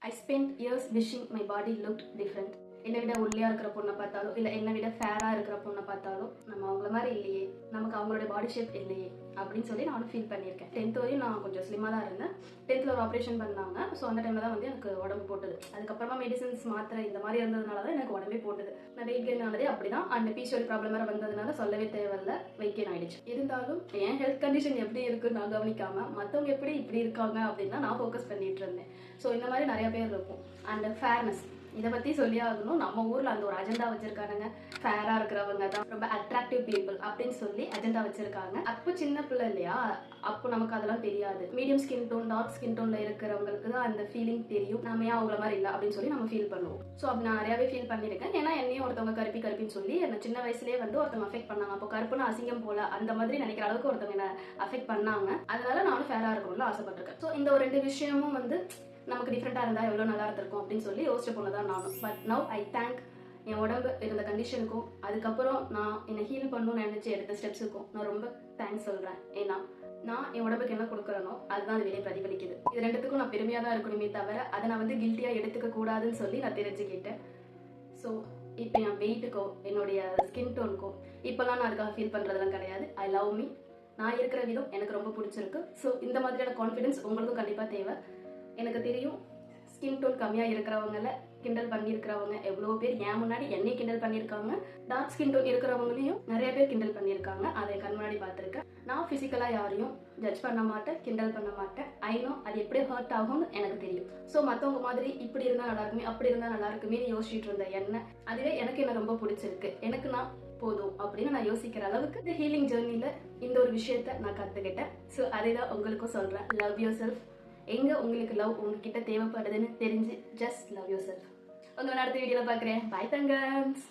I spent years wishing my body looked different. என்னை விட ஒல்லியா இருக்கிற பொண்ணை பார்த்தாலும் இல்லை என்னை விட ஃபேராக இருக்கிற பொண்ணை பார்த்தாலும் நம்ம அவங்கள மாதிரி இல்லையே, நமக்கு அவங்களோட பாடி ஷேப் இல்லையே அப்படின்னு சொல்லி நானும் ஃபீல் பண்ணியிருக்கேன். 10th வரையும் நான் கொஞ்சம் ஸ்லிம்மாக தான் இருந்தேன். 10th ஒரு ஆப்ரேஷன் பண்ணாங்க. ஸோ அந்த டைமில் தான் வந்து எனக்கு உடம்பு போட்டுது. அதுக்கப்புறமா மெடிசன்ஸ் மாத்திரை இந்த மாதிரி இருந்ததுனால தான் எனக்கு உடம்பே போட்டுது. நான் வெயிட் கெயின் ஆனதே அப்படி தான். அந்த பிசிஓடி ப்ராப்ளம் வேறு வந்ததுனால சொல்லவே தேவையில்ல, வெயிட் கெயின் ஆகிடுச்சு. இருந்தாலும் என் ஹெல்த் கண்டிஷன் எப்படி இருக்குன்னு நான் கவனிக்காம மற்றவங்க எப்படி இப்படி இருக்காங்க அப்படின்னு நான் ஃபோக்கஸ் பண்ணிட்டு இருந்தேன். ஸோ இந்த மாதிரி நிறைய பேர் இருக்கும். அண்ட் ஃபேர்னஸ் இதை பற்றி சொல்லி ஆகணும். நம்ம ஊரில் அந்த ஒரு அஜெண்டா வச்சுருக்கானுங்க, ஃபேராக இருக்கிறவங்க தான் ரொம்ப அட்ராக்டிவ் பீப்புள் அப்படின்னு சொல்லி அஜெண்டா வச்சுருக்காங்க. அப்போ சின்ன பிள்ளை இல்லையா, அப்போ நமக்கு அதெல்லாம் தெரியாது. Medium skin tone, dark skin டோனில் இருக்கிறவங்களுக்கு தான் அந்த ஃபீலிங் தெரியும். நம்ம ஏன் அவங்கள மாதிரி இல்லை அப்படின்னு சொல்லி நம்ம ஃபீல் பண்ணுவோம். ஸோ அப்படி நான் நிறையாவே ஃபீல் பண்ணியிருக்கேன். ஏன்னா என்னையும் ஒருத்தவங்க கருப்பின்னு சொல்லி என்ன சின்ன வயசுலேயே வந்து ஒருத்தவங்க அஃபெக்ட் பண்ணாங்க. அப்போ கருப்புன்னு அசிங்கம் போல அந்த மாதிரி நினைக்கிற அளவுக்கு ஒருத்தவங்க என்ன அஃபெக்ட் பண்ணாங்க. அதனால நானும் ஃபேராக இருக்கணும்னு ஆசைப்பட்டிருக்கேன். ஸோ இந்த ஒரு 2 விஷயமும் வந்து நமக்கு டிஃப்ரெண்டாக இருந்தால் எவ்வளோ நல்லா இருந்திருக்கும் அப்படின்னு சொல்லி யோசிச்ச பொண்ணு தான் நானும். பட் நவ் ஐ தேங்க் என் உடம்பு இருந்த கண்டிஷனுக்கும் அதுக்கப்புறம் நான் என்னை ஹீல் பண்ணணும்னு நினச்சி எடுத்த ஸ்டெப்ஸுக்கும் நான் ரொம்ப தேங்க்ஸ் சொல்கிறேன். ஏன்னா நான் என் உடம்புக்கு என்ன கொடுக்குறேனோ அதுதான் அது வெளியே பிரதிபலிக்குது. இது 2த்துக்கும் நான் பெருமையாக தான் இருக்கணுமே தவிர அதை நான் வந்து கில்ட்டியாக எடுத்துக்க கூடாதுன்னு சொல்லி நான் தெரிஞ்சுக்கிட்டேன். ஸோ இப்போ என் வெயிட்டுக்கோ என்னுடைய ஸ்கின் டோனுக்கோ இப்போலாம் நான் அதுக்காக ஃபீல் பண்ணுறதுலாம் கிடையாது. I love me. நான் இருக்கிற விதம் எனக்கு ரொம்ப பிடிச்சிருக்கு. ஸோ இந்த மாதிரியான கான்ஃபிடென்ஸ் உங்களுக்கும் கண்டிப்பாக தேவை. எனக்கு தெரியும் ஸ்கின் டோன் கம்மியாக இருக்கிறவங்கள கிண்டல் பண்ணியிருக்கிறவங்க எவ்வளோ பேர் என் முன்னாடி என்னை கிண்டல் பண்ணியிருக்காங்க. டார்க் ஸ்கின் டோன் இருக்கிறவங்களையும் நிறைய பேர் கிண்டல் பண்ணியிருக்காங்க. அதை கண் முன்னாடி பார்த்துருக்கேன். நான் ஃபிசிக்கலாக யாரையும் ஜட்ஜ் பண்ண மாட்டேன், கிண்டல் பண்ண மாட்டேன். ஐநோ அது எப்படி ஹர்ட் ஆகும்னு எனக்கு தெரியும். ஸோ மற்றவங்க மாதிரி இப்படி இருந்தால் நல்லா இருக்குமே அப்படி இருந்தால் நல்லா இருக்குமே யோசிச்சுட்டு இருந்த என்ன அதுவே எனக்கு என்ன ரொம்ப பிடிச்சிருக்கு, எனக்கு நான் போதும் அப்படின்னு நான் யோசிக்கிற அளவுக்கு இந்த ஹீலிங் ஜேர்னியில் இந்த ஒரு விஷயத்த நான் கற்றுக்கிட்டேன். ஸோ அதை தான் உங்களுக்கும் சொல்கிறேன். Love your self. எங்கே உங்களுக்கு லவ் உங்ககிட்ட தேவைப்படுதுன்னு தெரிஞ்சு ஜஸ்ட் லவ் யுவர் செல்ஃப். உங்களை அடுத்த வீடியோவில் பார்க்குறேன். பை தங்கம்ஸ்.